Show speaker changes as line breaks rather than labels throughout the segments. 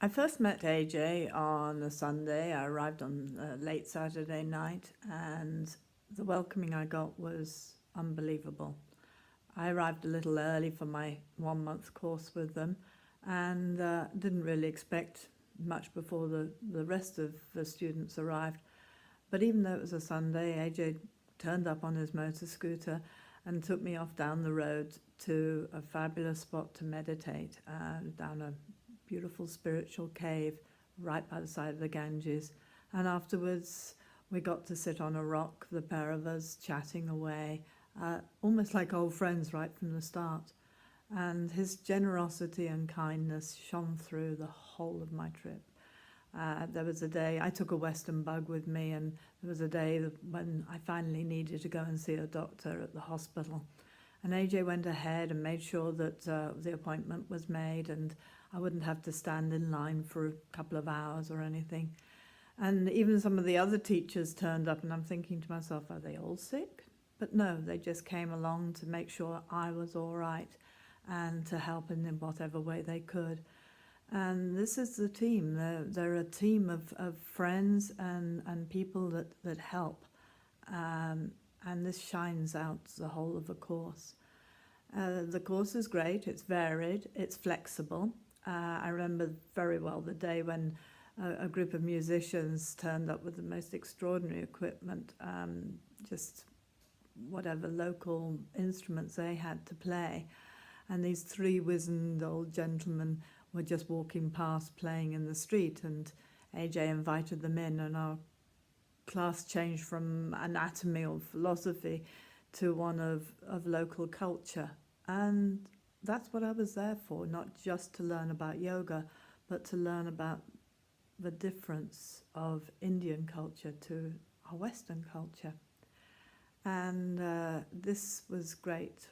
I first met AJ on a Sunday. I arrived on late Saturday night, and the welcoming I got was unbelievable. I arrived a little early for my 1 month course with them, and didn't really expect much before the rest of the students arrived. But even though it was a Sunday, AJ turned up on his motor scooter and took me off down the road to a fabulous spot to meditate, down a beautiful spiritual cave right by the side of the Ganges. And afterwards, we got to sit on a rock, the pair of us, chatting away, almost like old friends right from the start. And his generosity and kindness shone through the whole of my trip. There was a day, I took a Western bug with me, and there was a day when I finally needed to go and see a doctor at the hospital. And AJ went ahead and made sure that the appointment was made and I wouldn't have to stand in line for a couple of hours or anything. And even some of the other teachers turned up, and I'm thinking to myself, are they all sick? But no, they just came along to make sure I was all right and to help in whatever way they could. And this is the team. They're a team of friends and people that help. And this shines out the whole of the course. The course is great, it's varied, it's flexible. I remember very well the day when a group of musicians turned up with the most extraordinary equipment, just whatever local instruments they had to play. And these three wizened old gentlemen were just walking past playing in the street, and AJ invited them in, and our class changed from anatomy or philosophy to one of local culture. And that's what I was there for, not just to learn about yoga, but to learn about the difference of Indian culture to our Western culture. And this was great,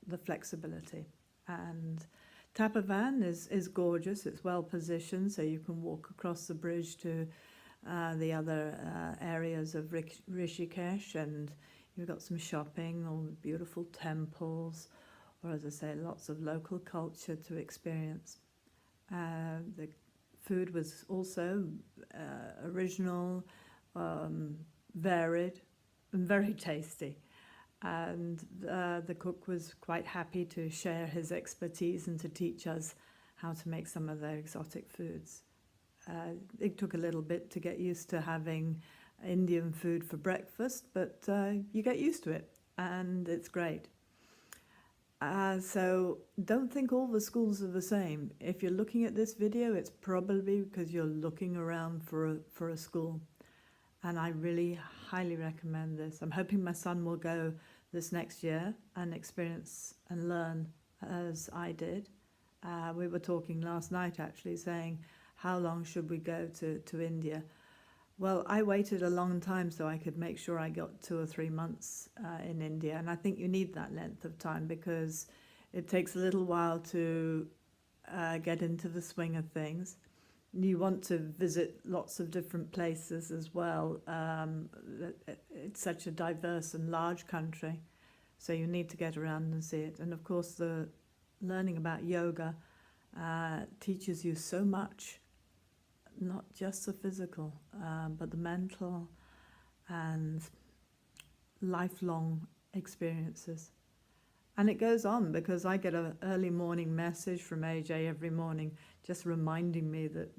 the flexibility. And Tapovan is gorgeous, it's well positioned, so you can walk across the bridge to the other areas of Rishikesh, and you've got some shopping, all the beautiful temples, or as I say, lots of local culture to experience. The food was also original, varied, and very tasty. And the cook was quite happy to share his expertise and to teach us how to make some of their exotic foods. It took a little bit to get used to having Indian food for breakfast, but you get used to it, and it's great. So don't think all the schools are the same. If you're looking at this video, it's probably because you're looking around for a school. And I really highly recommend this. I'm hoping my son will go this next year and experience and learn as I did. We were talking last night actually, saying, how long should we go to India? Well, I waited a long time so I could make sure I got 2 or 3 months in India. And I think you need that length of time because it takes a little while to get into the swing of things. You want to visit lots of different places as well. It's such a diverse and large country, so you need to get around and see it. And of course, the learning about yoga teaches you so much, not just the physical, but the mental and lifelong experiences. And it goes on because I get an early morning message from AJ every morning just reminding me that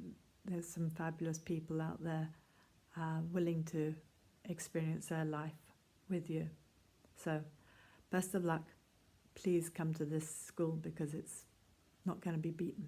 there's some fabulous people out there willing to experience their life with you. So best of luck. Please come to this school because it's not going to be beaten.